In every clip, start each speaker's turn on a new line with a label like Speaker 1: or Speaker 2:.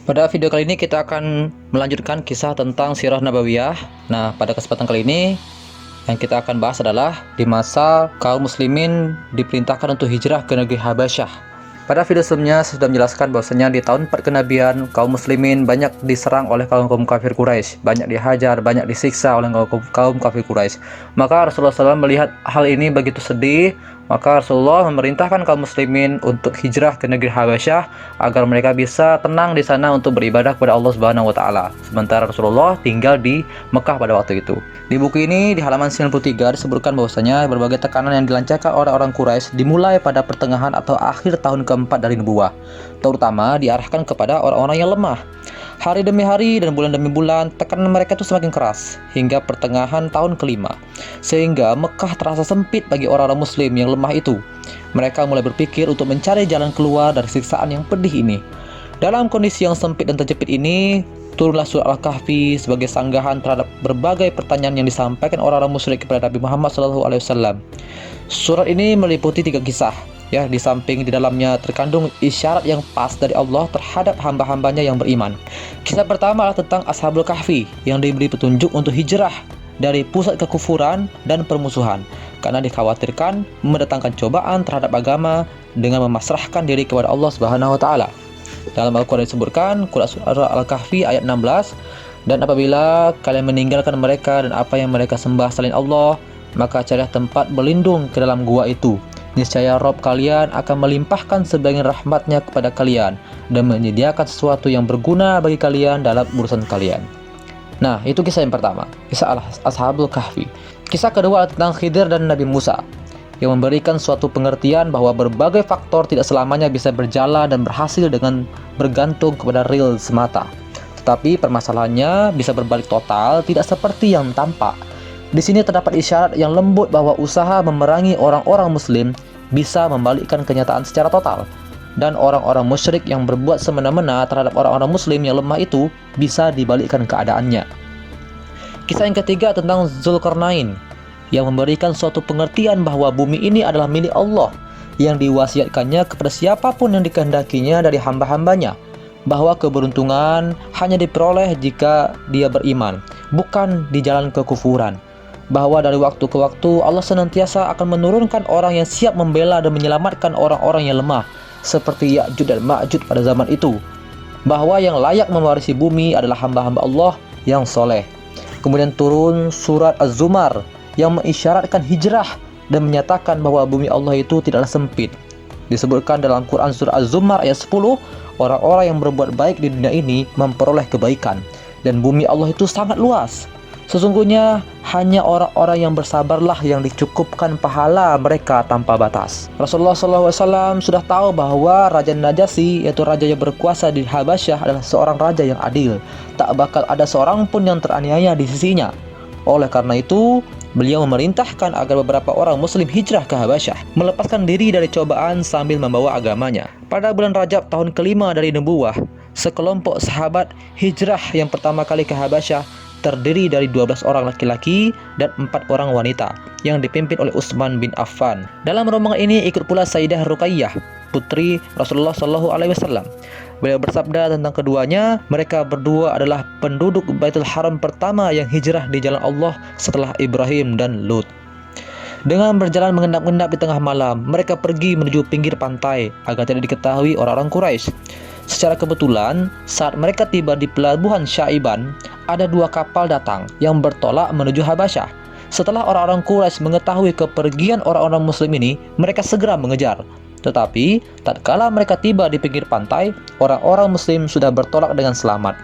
Speaker 1: Pada video kali ini kita akan melanjutkan kisah tentang Sirah Nabawiyah. Nah, pada kesempatan kali ini yang kita akan bahas adalah di masa kaum muslimin diperintahkan untuk hijrah ke negeri Habasyah. Pada video sebelumnya saya sudah menjelaskan bahwasanya di tahun 4 kenabian kaum muslimin banyak diserang oleh kaum kafir Quraisy, banyak dihajar, banyak disiksa oleh kaum kafir Quraisy. Maka Rasulullah SAW melihat hal ini begitu sedih, maka Rasulullah memerintahkan kaum muslimin untuk hijrah ke negeri Habasyah agar mereka bisa tenang di sana untuk beribadah kepada Allah Subhanahu wa taala. Sementara Rasulullah tinggal di Mekah pada waktu itu. Di buku ini di halaman 93 disebutkan bahwasanya berbagai tekanan yang dilancarkan orang-orang Quraisy dimulai pada pertengahan atau akhir tahun keempat dari nubuwah, terutama diarahkan kepada orang-orang yang lemah. Hari demi hari dan bulan demi bulan, tekanan mereka itu semakin keras hingga pertengahan tahun kelima, sehingga Mekah terasa sempit bagi orang-orang muslim yang lemah itu. Mereka mulai berpikir untuk mencari jalan keluar dari siksaan yang pedih ini. Dalam kondisi yang sempit dan terjepit ini, turunlah surat Al-Kahfi sebagai sanggahan terhadap berbagai pertanyaan yang disampaikan orang-orang musyrik kepada Nabi Muhammad SAW. Surat ini meliputi 3 kisah. Ya, di samping di dalamnya terkandung isyarat yang pas dari Allah terhadap hamba-hambanya yang beriman. Kisah pertama adalah tentang Ashabul Kahfi yang diberi petunjuk untuk hijrah dari pusat kekufuran dan permusuhan karena dikhawatirkan mendatangkan cobaan terhadap agama dengan memasrahkan diri kepada Allah Subhanahu wa taala. Dalam Al-Quran disebutkan, surah Al-Kahfi ayat 16, dan apabila kalian meninggalkan mereka dan apa yang mereka sembah selain Allah, maka carilah tempat berlindung ke dalam gua itu. Niscaya Rabb kalian akan melimpahkan sebagian rahmatnya kepada kalian dan menyediakan sesuatu yang berguna bagi kalian dalam urusan kalian. Nah, itu kisah yang pertama, kisah Ashabul Kahfi. Kisah kedua adalah tentang Khidir dan Nabi Musa, yang memberikan suatu pengertian bahwa berbagai faktor tidak selamanya bisa berjalan dan berhasil dengan bergantung kepada real semata. Tetapi permasalahannya bisa berbalik total, tidak seperti yang tampak. Di sini terdapat isyarat yang lembut bahwa usaha memerangi orang-orang muslim bisa membalikkan kenyataan secara total. Dan orang-orang musyrik yang berbuat semena-mena terhadap orang-orang muslim yang lemah itu bisa dibalikkan keadaannya. Kisah yang ketiga tentang Zulkarnain, yang memberikan suatu pengertian bahwa bumi ini adalah milik Allah yang diwasiatkannya kepada siapapun yang dikehendakinya dari hamba-hambanya, bahwa keberuntungan hanya diperoleh jika dia beriman, bukan di jalan kekufuran, bahwa dari waktu ke waktu Allah senantiasa akan menurunkan orang yang siap membela dan menyelamatkan orang-orang yang lemah seperti Ya'juj dan Ma'juj pada zaman itu, bahwa yang layak mewarisi bumi adalah hamba-hamba Allah yang soleh. Kemudian turun surat Az-Zumar yang mengisyaratkan hijrah dan menyatakan bahwa bumi Allah itu tidaklah sempit. Disebutkan dalam Quran surah Az-Zumar ayat 10, orang-orang yang berbuat baik di dunia ini memperoleh kebaikan, dan bumi Allah itu sangat luas. Sesungguhnya hanya orang-orang yang bersabarlah yang dicukupkan pahala mereka tanpa batas. Rasulullah SAW sudah tahu bahwa Raja Najasyi, yaitu raja yang berkuasa di Habasyah, adalah seorang raja yang adil. Tak bakal ada seorang pun yang teraniaya di sisinya. Oleh karena itu, beliau memerintahkan agar beberapa orang muslim hijrah ke Habasyah, melepaskan diri dari cobaan sambil membawa agamanya. Pada bulan Rajab tahun kelima dari nubuwah, sekelompok sahabat hijrah yang pertama kali ke Habasyah terdiri dari 12 orang laki-laki dan 4 orang wanita yang dipimpin oleh Utsman bin Affan. Dalam rombongan ini ikut pula Sayyidah Ruqayyah, putri Rasulullah SAW. Beliau bersabda tentang keduanya, mereka berdua adalah penduduk Baitul Haram pertama yang hijrah di jalan Allah setelah Ibrahim dan Lut. Dengan berjalan mengendap-endap di tengah malam, mereka pergi menuju pinggir pantai agar tidak diketahui orang-orang Quraisy. Secara kebetulan, saat mereka tiba di pelabuhan Syaiban, ada 2 kapal datang yang bertolak menuju Habasyah. Setelah orang-orang Quraisy mengetahui kepergian orang-orang muslim ini, mereka segera mengejar. Tetapi, tatkala mereka tiba di pinggir pantai, orang-orang muslim sudah bertolak dengan selamat.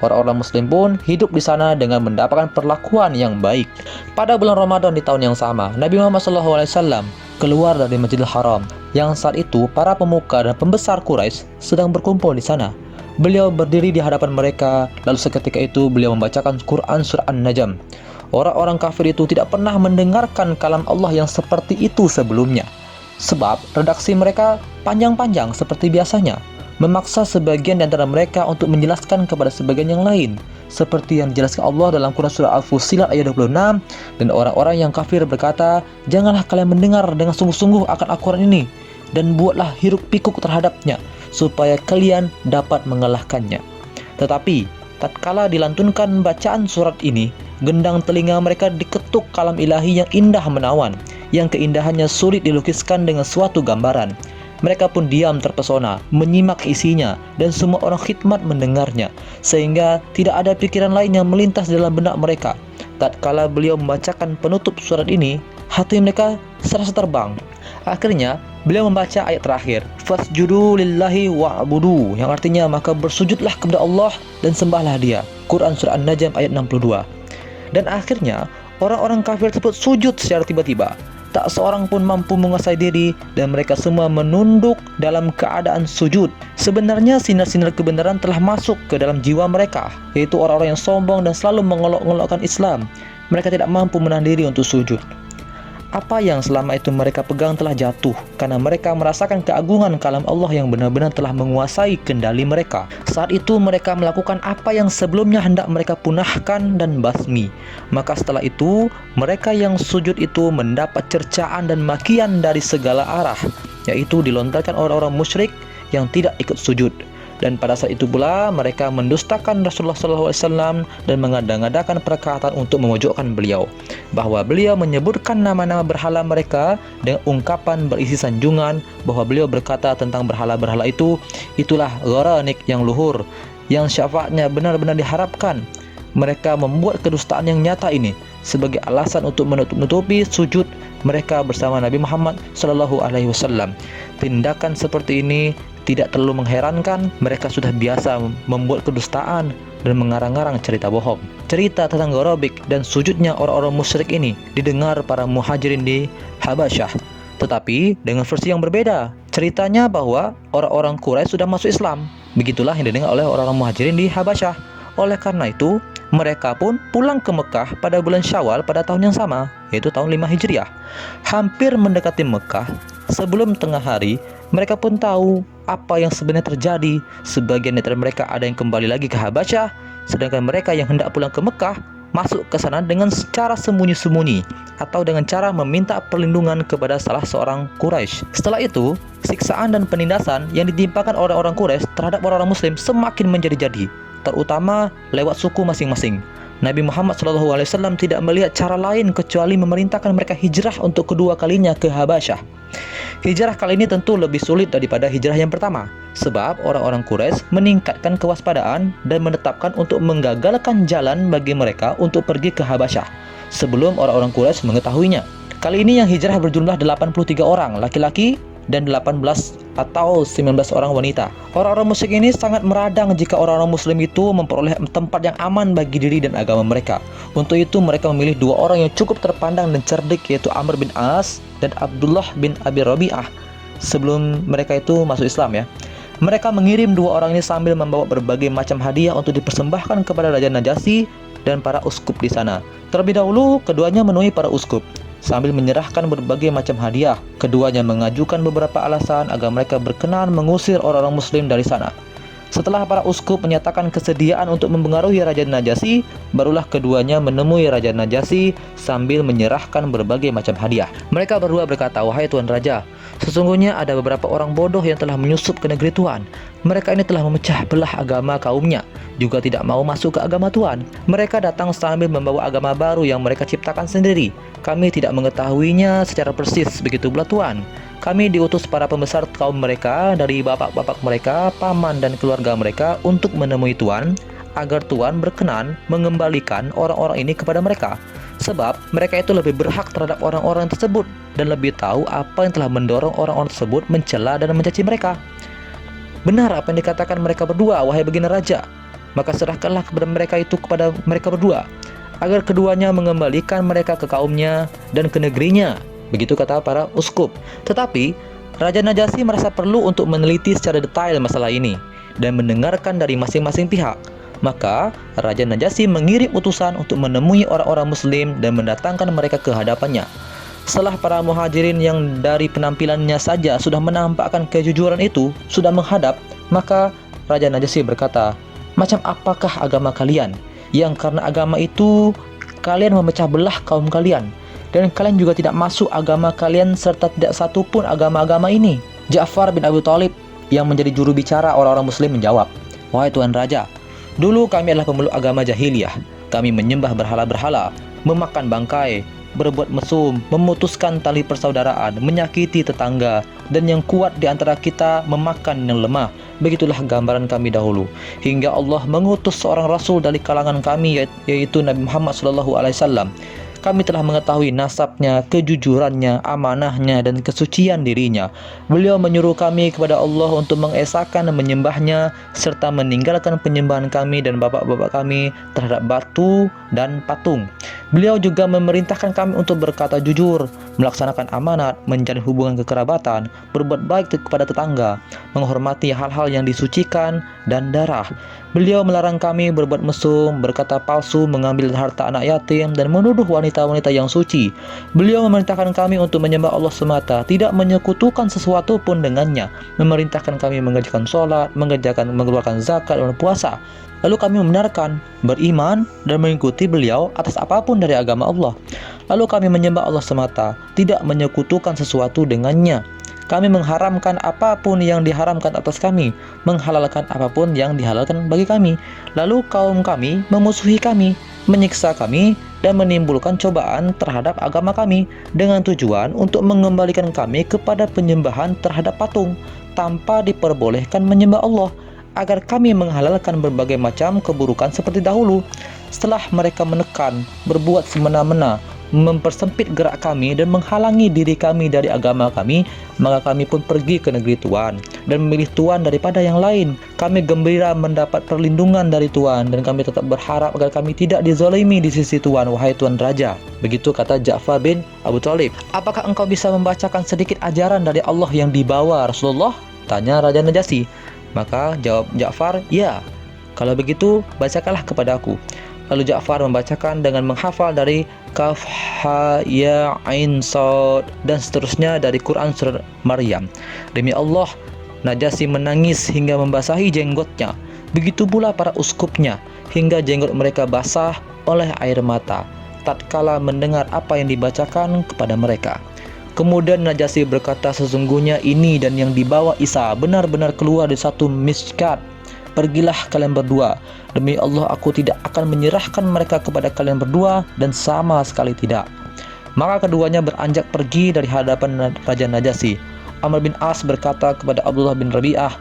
Speaker 1: Orang-orang muslim pun hidup di sana dengan mendapatkan perlakuan yang baik. Pada bulan Ramadan di tahun yang sama, Nabi Muhammad SAW keluar dari Masjidil Haram, yang saat itu para pemuka dan pembesar Quraisy sedang berkumpul di sana. Beliau berdiri di hadapan mereka, lalu seketika itu beliau membacakan Quran surah An-Najm. Orang-orang kafir itu tidak pernah mendengarkan kalam Allah yang seperti itu sebelumnya, sebab redaksi mereka panjang-panjang seperti biasanya, memaksa sebagian di antara mereka untuk menjelaskan kepada sebagian yang lain, seperti yang dijelaskan Allah dalam Quran surah Al-Fussilat ayat 26. Dan orang-orang yang kafir berkata, janganlah kalian mendengar dengan sungguh-sungguh akan Al-Quran ini, dan buatlah hiruk pikuk terhadapnya, supaya kalian dapat mengalahkannya. Tetapi, tatkala dilantunkan bacaan surat ini, gendang telinga mereka diketuk kalam ilahi yang indah menawan, yang keindahannya sulit dilukiskan dengan suatu gambaran. Mereka pun diam terpesona, menyimak isinya, dan semua orang khidmat mendengarnya, sehingga tidak ada pikiran lain yang melintas dalam benak mereka. Tatkala beliau membacakan penutup surat ini, hati mereka serasa terbang. Akhirnya, beliau membaca ayat terakhir, "Fasjudu lillahi wa'budu", yang artinya maka bersujudlah kepada Allah dan sembahlah Dia. Quran Surah An-Najm ayat 62. Dan akhirnya, orang-orang kafir tersebut sujud secara tiba-tiba. Tak seorang pun mampu menguasai diri dan mereka semua menunduk dalam keadaan sujud. Sebenarnya sinar-sinar kebenaran telah masuk ke dalam jiwa mereka, yaitu orang-orang yang sombong dan selalu mengolok-olokkan Islam. Mereka tidak mampu menahan diri untuk sujud. Apa yang selama itu mereka pegang telah jatuh karena mereka merasakan keagungan kalam Allah yang benar-benar telah menguasai kendali mereka. Saat itu mereka melakukan apa yang sebelumnya hendak mereka punahkan dan basmi. Maka setelah itu mereka yang sujud itu mendapat cercaan dan makian dari segala arah, yaitu dilontarkan orang-orang musyrik yang tidak ikut sujud. Dan pada saat itu pula mereka mendustakan Rasulullah SAW dan mengada-ngadakan perkataan untuk memojokkan beliau, bahwa beliau menyebutkan nama-nama berhala mereka dengan ungkapan berisi sanjungan, bahwa beliau berkata tentang berhala-berhala itu, itulah gharanik yang luhur, yang syafaatnya benar-benar diharapkan. Mereka membuat kedustaan yang nyata ini sebagai alasan untuk menutup-nutupi sujud mereka bersama Nabi Muhammad SAW. Tindakan seperti ini tidak terlalu mengherankan, mereka sudah biasa membuat kedustaan dan mengarang-arang cerita bohong. Cerita tentang Ghorabik dan sujudnya orang-orang musyrik ini didengar para muhajirin di Habasyah, tetapi dengan versi yang berbeda. Ceritanya bahwa orang-orang Quraisy sudah masuk Islam. Begitulah yang didengar oleh orang-orang muhajirin di Habasyah. Oleh karena itu, mereka pun pulang ke Mekah pada bulan Syawal pada tahun yang sama, yaitu tahun 5 Hijriah. Hampir mendekati Mekah, sebelum tengah hari, mereka pun tahu apa yang sebenarnya terjadi. Sebagian dari mereka ada yang kembali lagi ke Habasyah, sedangkan mereka yang hendak pulang ke Mekah masuk ke sana dengan secara sembunyi-sembunyi atau dengan cara meminta perlindungan kepada salah seorang Quraisy. Setelah itu, siksaan dan penindasan yang ditimpakan orang-orang Quraisy terhadap orang-orang Muslim semakin menjadi-jadi, terutama lewat suku masing-masing. Nabi Muhammad SAW tidak melihat cara lain kecuali memerintahkan mereka hijrah untuk kedua kalinya ke Habasyah. Hijrah kali ini tentu lebih sulit daripada hijrah yang pertama, sebab orang-orang Quraisy meningkatkan kewaspadaan dan menetapkan untuk menggagalkan jalan bagi mereka untuk pergi ke Habasyah sebelum orang-orang Quraisy mengetahuinya. Kali ini yang hijrah berjumlah 83 orang laki-laki dan 18 atau 19 orang wanita. Orang-orang musyrik ini sangat meradang jika orang-orang muslim itu memperoleh tempat yang aman bagi diri dan agama mereka. Untuk itu mereka memilih dua orang yang cukup terpandang dan cerdik, yaitu Amr bin As dan Abdullah bin Abi Rabi'ah, sebelum mereka itu masuk Islam ya. Mereka mengirim dua orang ini sambil membawa berbagai macam hadiah untuk dipersembahkan kepada Raja Najasyi dan para uskup di sana. Terlebih dahulu keduanya menemui para uskup sambil menyerahkan berbagai macam hadiah. Keduanya mengajukan beberapa alasan agar mereka berkenan mengusir orang-orang muslim dari sana. Setelah para uskup menyatakan kesediaan untuk mempengaruhi Raja Najasyi, barulah keduanya menemui Raja Najasyi sambil menyerahkan berbagai macam hadiah. Mereka berdua berkata, "Wahai Tuan Raja, sesungguhnya ada beberapa orang bodoh yang telah menyusup ke negeri Tuan. Mereka ini telah memecah belah agama kaumnya, juga tidak mau masuk ke agama Tuan. Mereka datang sambil membawa agama baru yang mereka ciptakan sendiri. Kami tidak mengetahuinya secara persis, begitu pula Tuan. Kami diutus para pembesar kaum mereka dari bapak-bapak mereka, paman dan keluarga mereka untuk menemui Tuan, agar Tuan berkenan mengembalikan orang-orang ini kepada mereka. Sebab mereka itu lebih berhak terhadap orang-orang tersebut dan lebih tahu apa yang telah mendorong orang-orang tersebut mencela dan mencaci mereka." "Benar apa yang dikatakan mereka berdua, wahai baginda raja. Maka serahkanlah kepada mereka itu kepada mereka berdua, agar keduanya mengembalikan mereka ke kaumnya dan ke negerinya." Begitu kata para uskup. Tetapi Raja Najasyi merasa perlu untuk meneliti secara detail masalah ini dan mendengarkan dari masing-masing pihak. Maka Raja Najasyi mengirim utusan untuk menemui orang-orang muslim dan mendatangkan mereka ke hadapannya. Setelah para muhajirin yang dari penampilannya saja sudah menampakkan kejujuran itu sudah menghadap, maka Raja Najasyi berkata, "Macam apakah agama kalian? Yang karena agama itu kalian memecah belah kaum kalian, dan kalian juga tidak masuk agama kalian serta tidak satu pun agama-agama ini." Ja'far bin Abi Thalib yang menjadi juru bicara orang-orang muslim menjawab, "Wahai Tuan Raja, Dulu kami adalah pemeluk agama jahiliyah. Kami menyembah berhala-berhala, memakan bangkai, berbuat mesum, memutuskan tali persaudaraan, menyakiti tetangga, dan yang kuat di antara kita memakan yang lemah. Begitulah gambaran kami dahulu. Hingga Allah mengutus seorang rasul dari kalangan kami, yaitu Nabi Muhammad SAW. Kami telah mengetahui nasabnya, kejujurannya, amanahnya, dan kesucian dirinya. Beliau menyuruh kami kepada Allah untuk mengesahkan dan menyembahnya, serta meninggalkan penyembahan kami dan bapak-bapak kami terhadap batu dan patung. Beliau juga memerintahkan kami untuk berkata jujur, melaksanakan amanat, menjalin hubungan kekerabatan, berbuat baik kepada tetangga, menghormati hal-hal yang disucikan, dan darah. Beliau melarang kami berbuat mesum, berkata palsu, mengambil harta anak yatim, dan menuduh wanita-wanita yang suci. Beliau memerintahkan kami untuk menyembah Allah semata, tidak menyekutukan sesuatu pun dengannya. Memerintahkan kami mengerjakan sholat, mengeluarkan zakat dan puasa. Lalu kami membenarkan, beriman, dan mengikuti beliau atas apapun dari agama Allah. Lalu kami menyembah Allah semata, tidak menyekutukan sesuatu dengannya. Kami mengharamkan apapun yang diharamkan atas kami, menghalalkan apapun yang dihalalkan bagi kami. Lalu kaum kami memusuhi kami, menyiksa kami, dan menimbulkan cobaan terhadap agama kami dengan tujuan untuk mengembalikan kami kepada penyembahan terhadap patung tanpa diperbolehkan menyembah Allah, agar kami menghalalkan berbagai macam keburukan seperti dahulu. Setelah mereka menekan, berbuat semena-mena, mempersempit gerak kami dan menghalangi diri kami dari agama kami, maka kami pun pergi ke negeri Tuhan dan memilih Tuhan daripada yang lain. Kami gembira mendapat perlindungan dari Tuhan, dan kami tetap berharap agar kami tidak dizalimi di sisi Tuhan, wahai Tuan Raja. Begitu kata Ja'far bin Abu Thalib. Apakah engkau bisa membacakan sedikit ajaran dari Allah yang dibawa Rasulullah? Tanya Raja Najasyi. Maka jawab Ja'far, ya. Kalau begitu, bacakanlah kepadaku. Lalu Ja'far membacakan dengan menghafal dari Kaf, Ha, Ya, Ain, Sad, dan seterusnya dari Quran surat Maryam. Demi Allah, Najasyi menangis hingga membasahi jenggotnya. Begitu pula para uskupnya, hingga jenggot mereka basah oleh air mata tatkala mendengar apa yang dibacakan kepada mereka. Kemudian Najasyi berkata, sesungguhnya ini dan yang dibawa Isa benar-benar keluar dari satu miskat. Pergilah kalian berdua. Demi Allah, aku tidak akan menyerahkan mereka kepada kalian berdua, dan sama sekali tidak. Maka keduanya beranjak pergi dari hadapan Raja Najasyi. Amr bin As berkata kepada Abdullah bin Rabi'ah,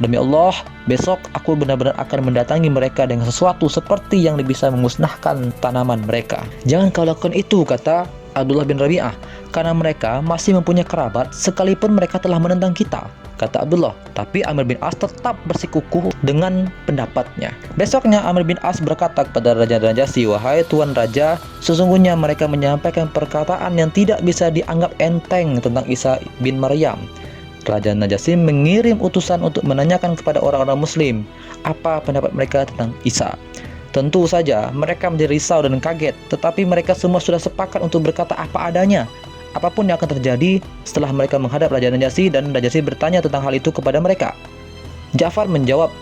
Speaker 1: demi Allah, besok aku benar-benar akan mendatangi mereka dengan sesuatu seperti yang bisa memusnahkan tanaman mereka. Jangan kau lakukan itu, kata Abdullah bin Rabi'ah, karena mereka masih mempunyai kerabat sekalipun mereka telah menentang kita. Kata Abdullah, tapi Amr bin As tetap bersikukuh dengan pendapatnya. Besoknya Amr bin As berkata kepada Raja Najasyi, wahai Tuan Raja, sesungguhnya mereka menyampaikan perkataan yang tidak bisa dianggap enteng tentang Isa bin Maryam. Raja Najasyi mengirim utusan untuk menanyakan kepada orang-orang muslim apa pendapat mereka tentang Isa. Tentu saja mereka menjadi risau dan kaget, tetapi mereka semua sudah sepakat untuk berkata apa adanya, apapun yang akan terjadi setelah mereka menghadap Raja Najasyi, dan Najasyi bertanya tentang hal itu kepada mereka. Ja'far menjawab,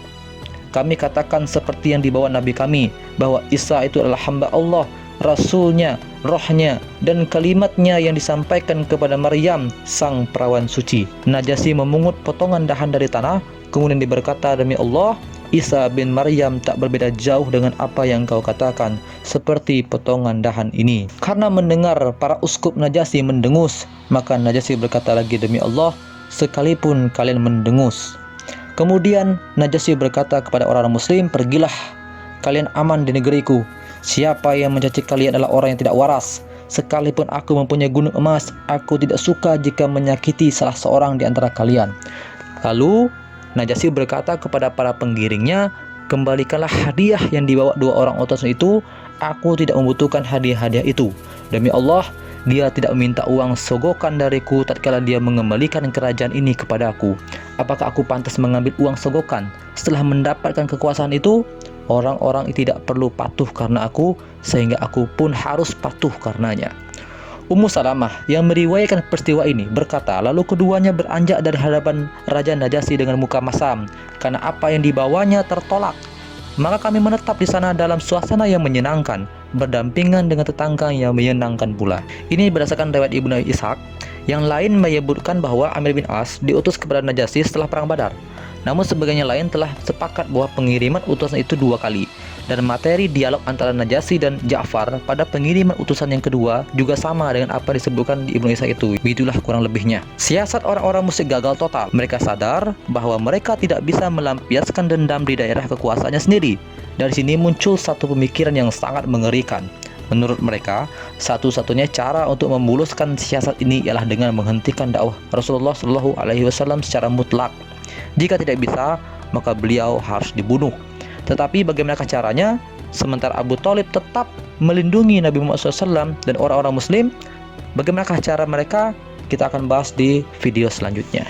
Speaker 1: kami katakan seperti yang dibawa Nabi kami, bahwa Isa itu adalah hamba Allah, Rasulnya, rohnya, dan kalimatnya yang disampaikan kepada Maryam, sang perawan suci. Najasyi memungut potongan dahan dari tanah, kemudian berkata, demi Allah, Isa bin Maryam tak berbeda jauh dengan apa yang kau katakan, seperti potongan dahan ini. Karena mendengar para uskup Najasyi mendengus, maka Najasyi berkata lagi, demi Allah, sekalipun kalian mendengus. Kemudian Najasyi berkata kepada orang-orang muslim, pergilah, kalian aman di negeriku. Siapa yang mencaci kalian adalah orang yang tidak waras. Sekalipun aku mempunyai gunung emas, aku tidak suka jika menyakiti salah seorang di antara kalian. Lalu Najasyi berkata kepada para penggiringnya, kembalikanlah hadiah yang dibawa dua orang utusan itu. Aku tidak membutuhkan hadiah-hadiah itu. Demi Allah, dia tidak meminta uang sogokan dariku tatkala dia mengembalikan kerajaan ini kepadaku. Apakah aku pantas mengambil uang sogokan? Setelah mendapatkan kekuasaan itu, orang-orang tidak perlu patuh karena aku, sehingga aku pun harus patuh karenanya. Ummu Salamah yang meriwayatkan peristiwa ini berkata, lalu keduanya beranjak dari hadapan Raja Najasyi dengan muka masam karena apa yang dibawanya tertolak. Maka kami menetap di sana dalam suasana yang menyenangkan, berdampingan dengan tetangga yang menyenangkan pula. Ini berdasarkan riwayat Ibnu Ishaq. Yang lain menyebutkan bahwa Amr bin As diutus kepada Najasyi setelah perang Badar. Namun sebagian lain telah sepakat bahwa pengiriman utusan itu 2 kali. Dan materi dialog antara Najasyi dan Ja'far pada pengiriman utusan yang kedua juga sama dengan apa yang disebutkan di Ibnu Ishaq itu. Begitulah kurang lebihnya. Siasat orang-orang musyrik gagal total. Mereka sadar bahwa mereka tidak bisa melampiaskan dendam di daerah kekuasaannya sendiri. Dari sini muncul satu pemikiran yang sangat mengerikan. Menurut mereka, satu-satunya cara untuk memuluskan siasat ini ialah dengan menghentikan dakwah Rasulullah SAW secara mutlak. Jika tidak bisa, maka beliau harus dibunuh. Tetapi bagaimanakah caranya? Sementara Abu Thalib tetap melindungi Nabi Muhammad SAW dan orang-orang Muslim, bagaimanakah cara mereka? Kita akan bahas di video selanjutnya.